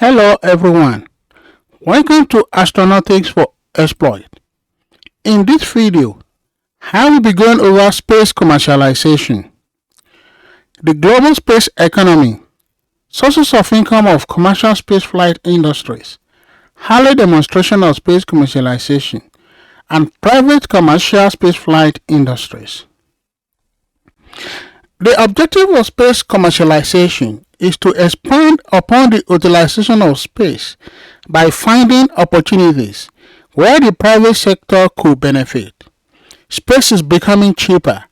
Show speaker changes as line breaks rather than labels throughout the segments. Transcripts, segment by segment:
Hello everyone, welcome to Astronautics for Exploit. In this video, I will be going over space commercialization, the global space economy, sources of income of commercial spaceflight industries, early demonstration of space commercialization, and private commercial spaceflight industries. The objective of space commercialization is to expand upon the utilization of space by finding opportunities where the private sector could benefit. Space is becoming cheaper,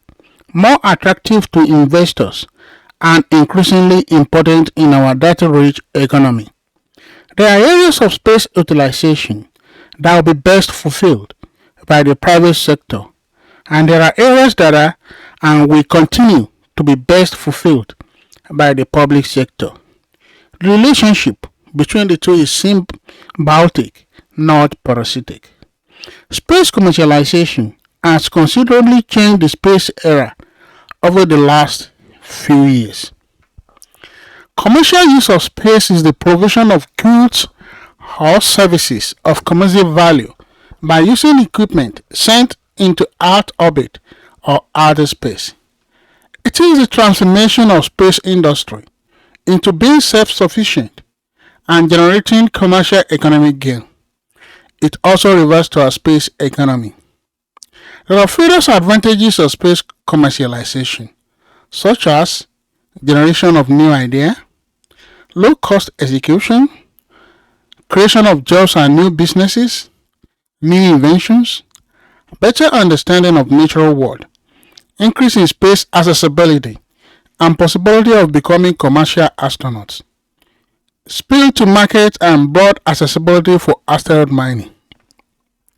more attractive to investors, and increasingly important in our data-rich economy. There are areas of space utilization that will be best fulfilled by the private sector, and there are areas that are and will continue to be best fulfilled by the public sector. The relationship between the two is symbiotic, not parasitic. Space commercialization has considerably changed the space era over the last few years. Commercial use of space is the provision of goods or services of commercial value by using equipment sent into Earth orbit or outer space. It is the transformation of space industry into being self-sufficient and generating commercial economic gain. It also refers to a space economy. There are various advantages of space commercialization, such as generation of new ideas, low cost execution, creation of jobs and new businesses, new inventions, better understanding of natural world, increase in space accessibility, and possibility of becoming commercial astronauts. Speed to market and broad accessibility for asteroid mining,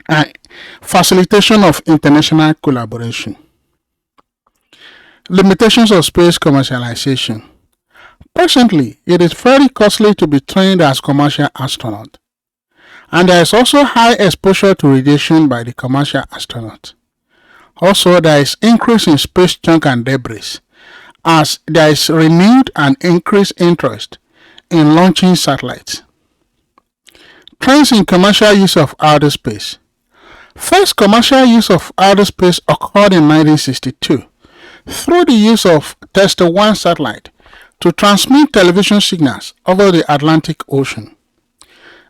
and facilitation of international collaboration. Limitations of space commercialization. Presently, it is very costly to be trained as commercial astronaut, and there is also high exposure to radiation by the commercial astronaut. Also, there is increase in space junk and debris, as there is renewed and increased interest in launching satellites. Trends in commercial use of outer space. First commercial use of outer space occurred in 1962 through the use of Tester 1 satellite to transmit television signals over the Atlantic Ocean.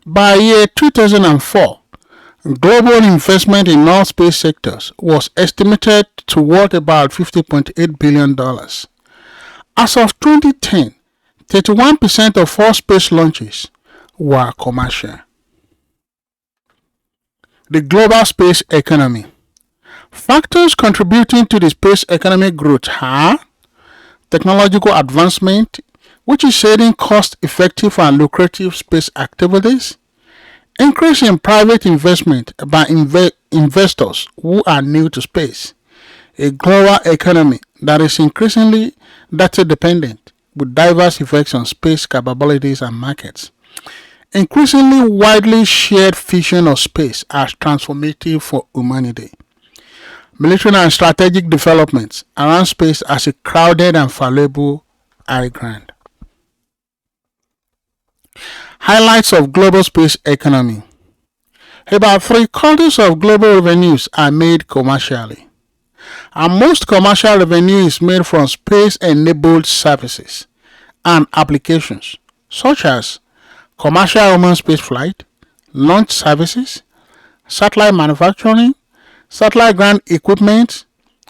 By year 2004, global investment in all space sectors was estimated to worth about $50.8 billion. As of 2010, 31% of all space launches were commercial. The global space economy. Factors contributing to the space economic growth are technological advancement, which is aiding cost-effective and lucrative space activities, increase in private investment by investors who are new to space, a global economy that is increasingly data dependent with diverse effects on space capabilities and markets, increasingly widely shared vision of space as transformative for humanity, military and strategic developments around space as a crowded and valuable high ground. Highlights of global space economy. About 3/4 of global revenues are made commercially, and most commercial revenue is made from space-enabled services and applications such as commercial human spaceflight, launch services, satellite manufacturing, satellite ground equipment,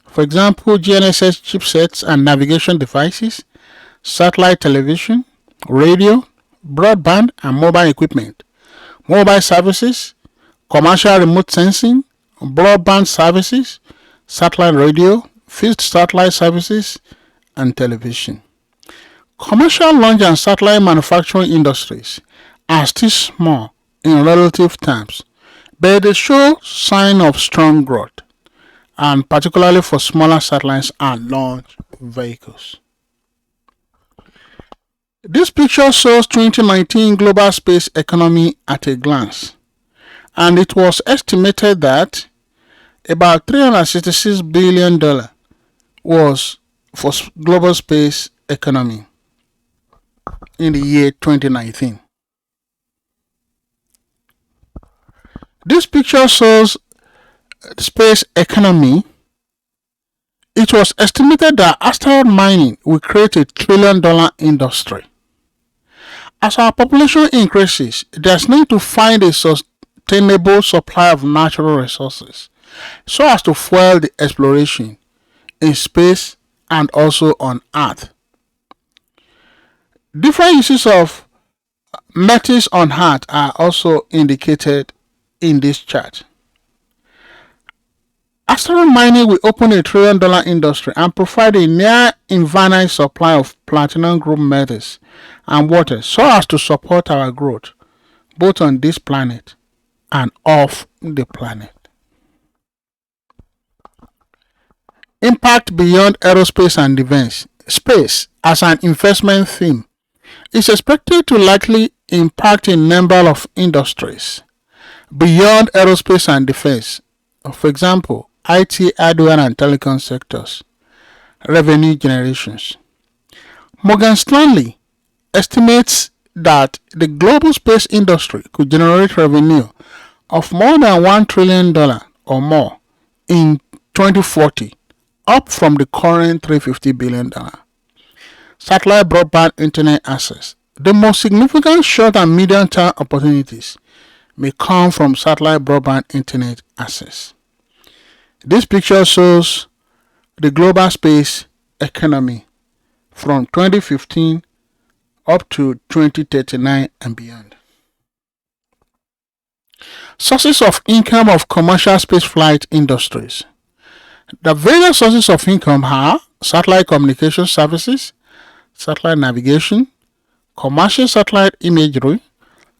for example GNSS chipsets and navigation devices, satellite television, radio, broadband and mobile equipment, mobile services, commercial remote sensing, broadband services, satellite radio, fixed satellite services, and television. Commercial launch and satellite manufacturing industries are still small in relative terms, but they show signs of strong growth, and particularly for smaller satellites and launch vehicles. This picture shows 2019 global space economy at a glance, and it was estimated that about $366 billion was for global space economy in the year 2019. This picture shows space economy. It was estimated that asteroid mining will create $1 trillion industry. As our population increases, there's need to find a sustainable supply of natural resources so as to fuel the exploration in space and also on Earth. Different uses of metals on Earth are also indicated in this chart. Asteroid mining will open a $1 trillion industry and provide a near infinite supply of platinum group metals and water so as to support our growth both on this planet and off the planet. Impact beyond aerospace and defense. Space as an investment theme is expected to likely impact a number of industries beyond aerospace and defense. For example, IT, hardware and telecom sectors. Revenue generations. Morgan Stanley estimates that the global space industry could generate revenue of more than $1 trillion or more in 2040, up from the current $350 billion. Satellite broadband internet access. The most significant short and medium term opportunities may come from satellite broadband internet access. This picture shows the global space economy from 2015 up to 2039 and beyond. Sources of income of commercial spaceflight industries. The various sources of income are satellite communication services, satellite navigation, commercial satellite imagery,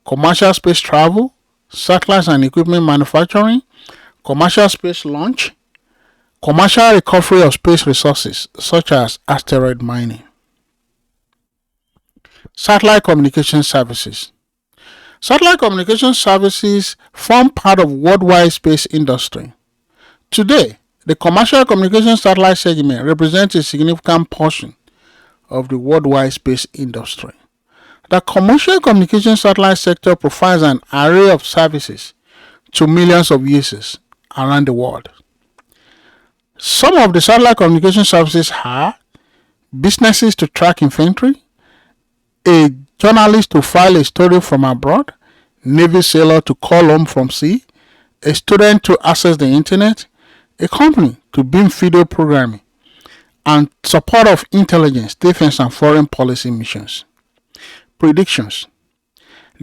commercial space travel, satellites and equipment manufacturing, commercial space launch, commercial recovery of space resources such as asteroid mining. Satellite communication services. Satellite communication services form part of worldwide space industry. Today, the commercial communication satellite segment represents a significant portion of the worldwide space industry. The commercial communication satellite sector provides an array of services to millions of users around the world. Some of the satellite communication services are businesses to track inventory, a journalist to file a story from abroad, Navy sailor to call home from sea, a student to access the internet, a company to beam video programming, and support of intelligence, defense, and foreign policy missions. Predictions.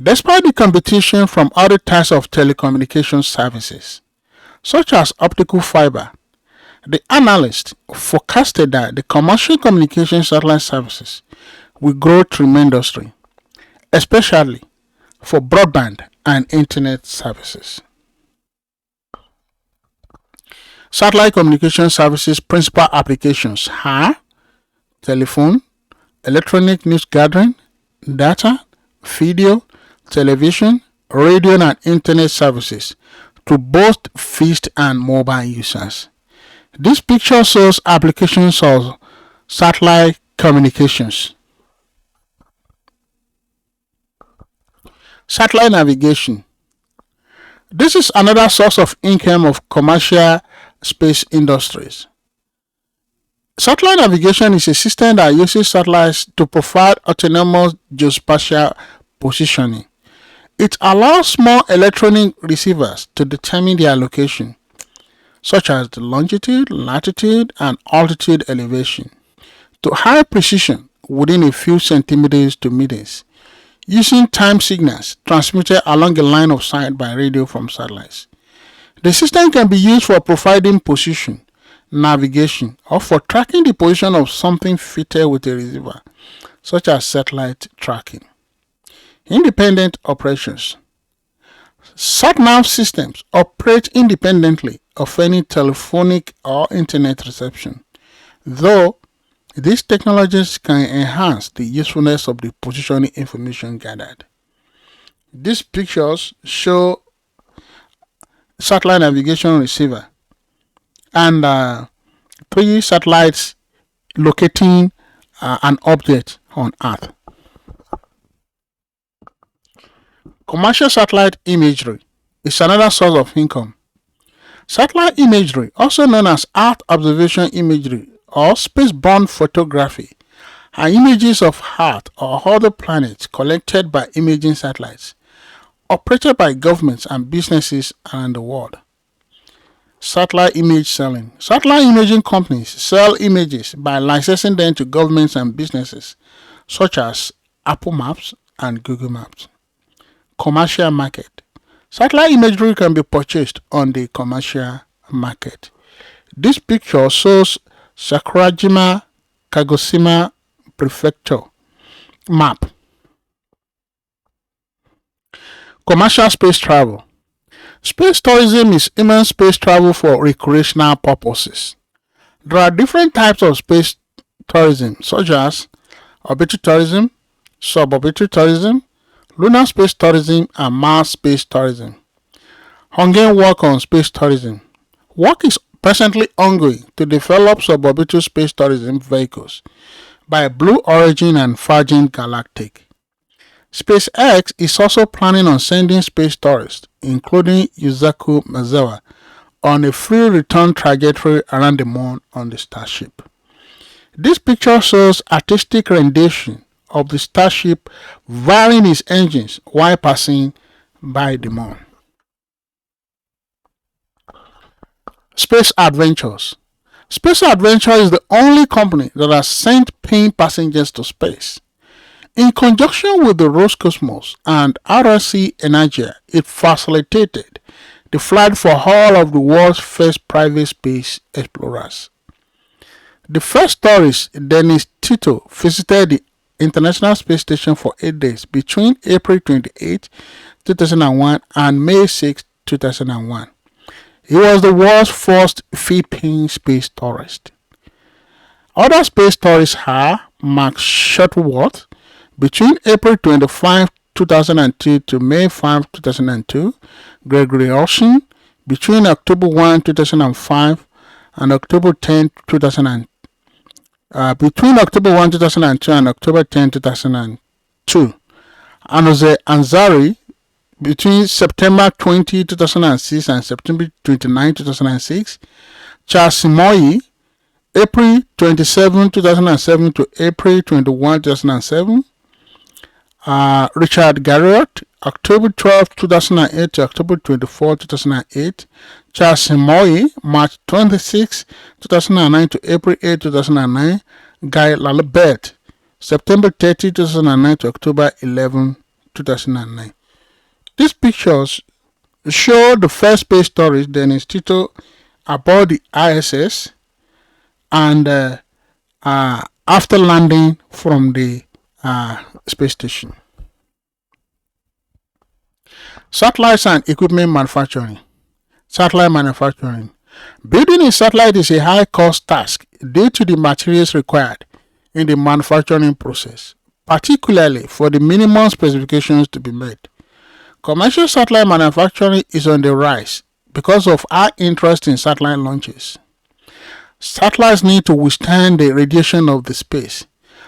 Despite the competition from other types of telecommunication services, such as optical fiber, the analyst forecasted that the commercial communication satellite services will grow tremendously, especially for broadband and internet services. Satellite communication services principal applications are telephone, electronic news gathering, data, video, television, radio and internet services to both fixed and mobile users. This picture shows applications of satellite communications. Satellite navigation. This is another source of income of commercial space industries. Satellite navigation is a system that uses satellites to provide autonomous geospatial positioning. It allows small electronic receivers to determine their location, such as the longitude, latitude, and altitude elevation, to high precision within a few centimeters to meters, using time signals transmitted along a line of sight by radio from satellites. The system can be used for providing position, navigation, or for tracking the position of something fitted with a receiver, such as satellite tracking. Independent operations. SatNav systems operate independently of any telephonic or internet reception, though these technologies can enhance the usefulness of the positioning information gathered. These pictures show satellite navigation receiver and 3 satellites locating an object on Earth. Commercial satellite imagery. is another source of income. Satellite imagery, also known as Earth observation imagery or space-borne photography, are images of Earth or other planets collected by imaging satellites, operated by governments and businesses around the world. Satellite image selling. Satellite imaging companies sell images by licensing them to governments and businesses such as Apple Maps and Google Maps. Commercial market. Satellite imagery can be purchased on the commercial market. This picture shows Sakurajima Kagoshima Prefecture map. Commercial space travel. Space tourism is human space travel for recreational purposes. There are different types of space tourism, such as orbital tourism, suborbital tourism, lunar space tourism, and Mars space tourism. Ongoing work on space tourism. Work is presently ongoing to develop suborbital space tourism vehicles by Blue Origin and Virgin Galactic. SpaceX is also planning on sending space tourists, including Yusaku Maezawa, on a free return trajectory around the moon on the Starship. This picture shows artistic rendition of the Starship varying its engines while passing by the moon. Space Adventures. Space Adventure is the only company that has sent paying passengers to space. In conjunction with the Roscosmos and RSC Energia, it facilitated the flight for all of the world's first private space explorers. The first tourist, Dennis Tito, visited the International Space Station for 8 days between April 28, 2001 and May 6, 2001. He was the world's first fee-paying space tourist. Other space tourists are Mark Shuttleworth, between April 25, 2002 to May 5, 2002, Gregory Olsen, between October 1, 2005 and October 10, 2000. Between October 1, 2002 and October 10, 2002, Jose Ansari, between September 20, 2006 and September 29, 2006, Charles Simoyi, April 27, 2007 to April 21, 2007, Richard Garriott, October 12, 2008 to October 24, 2008, Charles Simoyi, March 26, 2009 to April 8, 2009, Guy Lalibert, September 30, 2009 to October 11, 2009. These pictures show the first space tourist, Dennis Tito, aboard the ISS and after landing from the space station. Satellites and equipment manufacturing. Satellite manufacturing. Building a satellite is a high-cost task due to the materials required in the manufacturing process, particularly for the minimum specifications to be met. Commercial satellite manufacturing is on the rise because of high interest in satellite launches. Satellites need to withstand the radiation of the space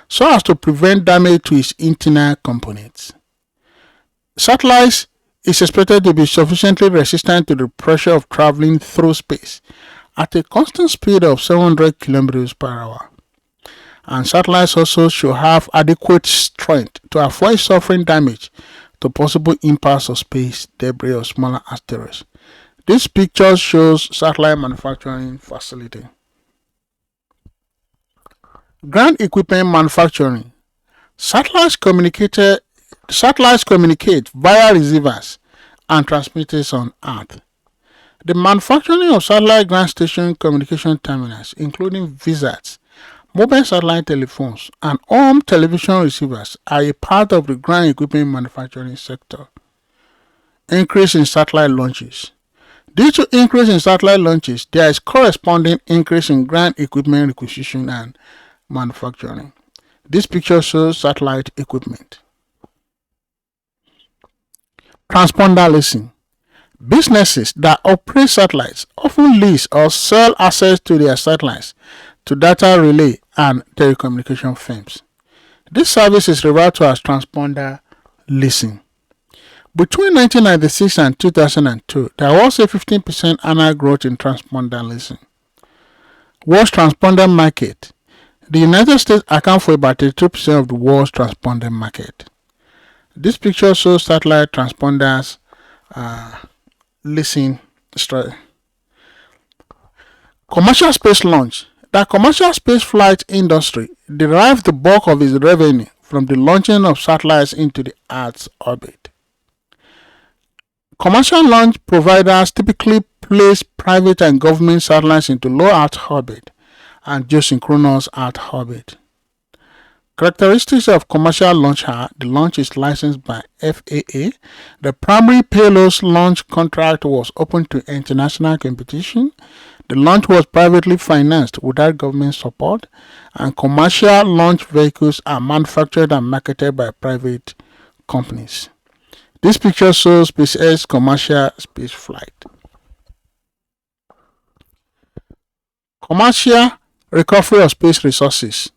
so as to prevent damage to its internal components. Satellites is expected to be sufficiently resistant to the pressure of traveling through space at a constant speed of 700 km per hour. And satellites also should have adequate strength to avoid suffering damage to possible impacts of space debris or smaller asteroids. This picture shows satellite manufacturing facility. Ground equipment manufacturing. Satellites communicate via receivers and transmitters on Earth. The manufacturing of satellite ground station communication terminals, including VSATs, mobile satellite telephones, and home television receivers, are a part of the ground equipment manufacturing sector. Increase in satellite launches. Due to increase in satellite launches, there is corresponding increase in ground equipment requisition and manufacturing. This picture shows satellite equipment. Transponder leasing. Businesses that operate satellites often lease or sell access to their satellites to data relay and telecommunication firms. This service is referred to as transponder leasing. Between 1996 and 2002, there was a 15% annual growth in transponder leasing. World's transponder market. The United States accounts for about 32% of the world's transponder market. This picture shows satellite transponders leasing story. Commercial space launch. The commercial space flight industry derives the bulk of its revenue from the launching of satellites into the Earth's orbit. Commercial launch providers typically place private and government satellites into low Earth orbit and geosynchronous Earth orbit. Characteristics of commercial launch are: the launch is licensed by FAA, the primary payload launch contract was open to international competition, the launch was privately financed without government support, and commercial launch vehicles are manufactured and marketed by private companies. This picture shows SpaceX commercial space flight. Commercial recovery of space resources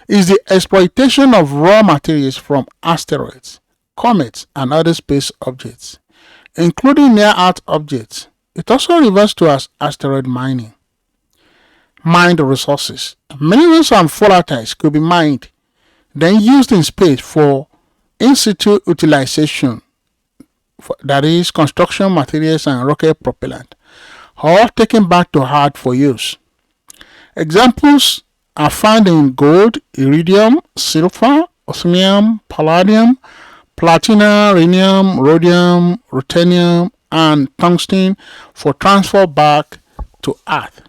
is the exploitation of raw materials from asteroids, comets, and other space objects, including near-Earth objects. It also refers to as asteroid mining. Mined resources. Minerals and volatiles could be mined, then used in space for in situ utilization, that is, construction materials and rocket propellant, or taken back to Earth for use. Examples are found in gold, iridium, silver, osmium, palladium, platinum, rhenium, rhodium, ruthenium, and tungsten for transfer back to Earth.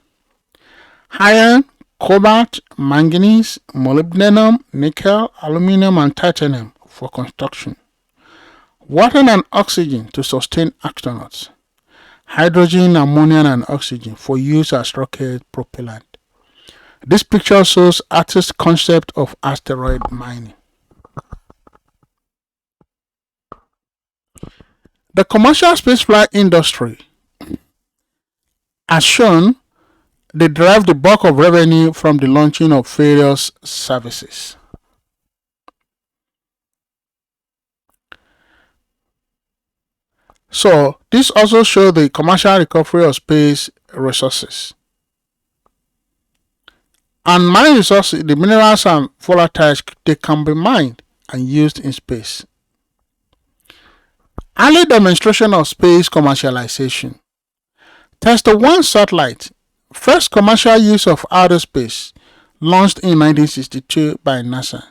Iron, cobalt, manganese, molybdenum, nickel, aluminum, and titanium for construction. Water and oxygen to sustain astronauts. Hydrogen, ammonia, and oxygen for use as rocket propellant. This picture shows artist's concept of asteroid mining. The commercial spaceflight industry, as shown, they derive the bulk of revenue from the launching of various services. So, this also shows the commercial recovery of space resources. And mining resources, the minerals and volatiles, they can be mined and used in space. Early demonstration of space commercialization. Tester 1 satellite, first commercial use of outer space, launched in 1962 by NASA.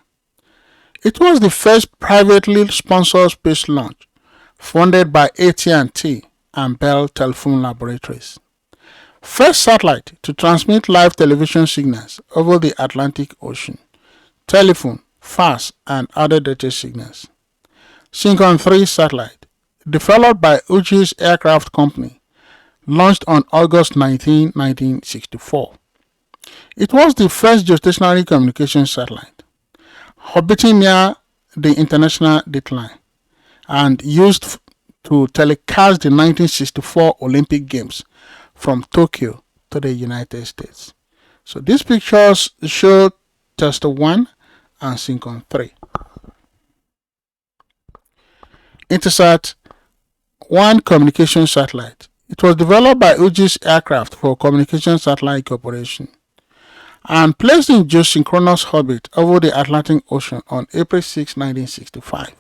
It was the first privately sponsored space launch, funded by AT&T and Bell Telephone Laboratories. First satellite to transmit live television signals over the Atlantic Ocean, telephone, fax, and other data signals. Synchron3 Satellite, developed by Hughes Aircraft Company, launched on August 19, 1964. It was the first geostationary communication satellite, orbiting near the international dateline, and used to telecast the 1964 Olympic Games from Tokyo to the United States. So these pictures show Tester 1 and Synchron3. Intelsat 1 communication satellite. It was developed by Hughes Aircraft for Communication Satellite Corporation and placed in geosynchronous orbit over the Atlantic Ocean on April 6, 1965.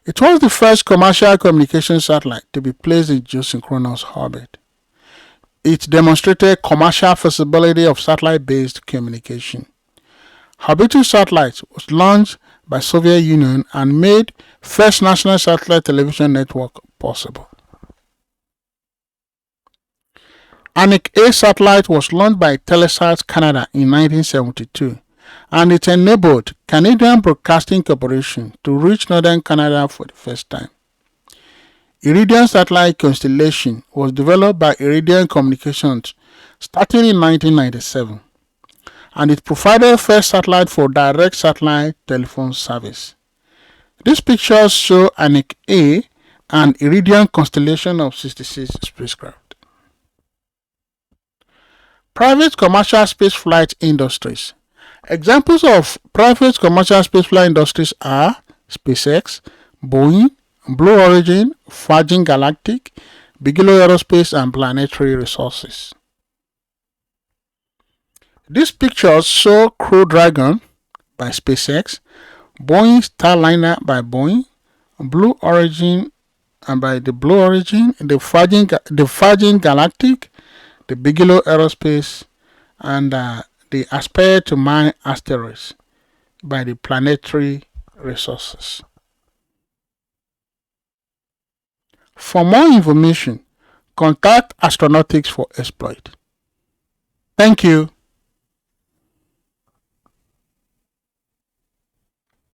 It was the first commercial communication satellite to be placed in geosynchronous orbit. It demonstrated commercial feasibility of satellite-based communication. Orbital Satellite was launched by Soviet Union and made first national satellite television network possible. Anik A satellite was launched by Telesat Canada in 1972, and it enabled Canadian Broadcasting Corporation to reach northern Canada for the first time. Iridium satellite constellation was developed by Iridium Communications starting in 1997, and it provided first satellite for direct satellite telephone service. These pictures show Anik A and Iridium constellation of 66 spacecraft. Private commercial spaceflight industries. Examples of private commercial spaceflight industries are SpaceX, Boeing, Blue Origin, Virgin Galactic, Bigelow Aerospace, and Planetary Resources. These pictures show Crew Dragon by SpaceX, Boeing Starliner by Boeing, Blue Origin by the Blue Origin, the Virgin Galactic, the Bigelow Aerospace, and the Aspire to Mine Asteroids by the Planetary Resources. For more information, contact Astronautics for Exploit. Thank you.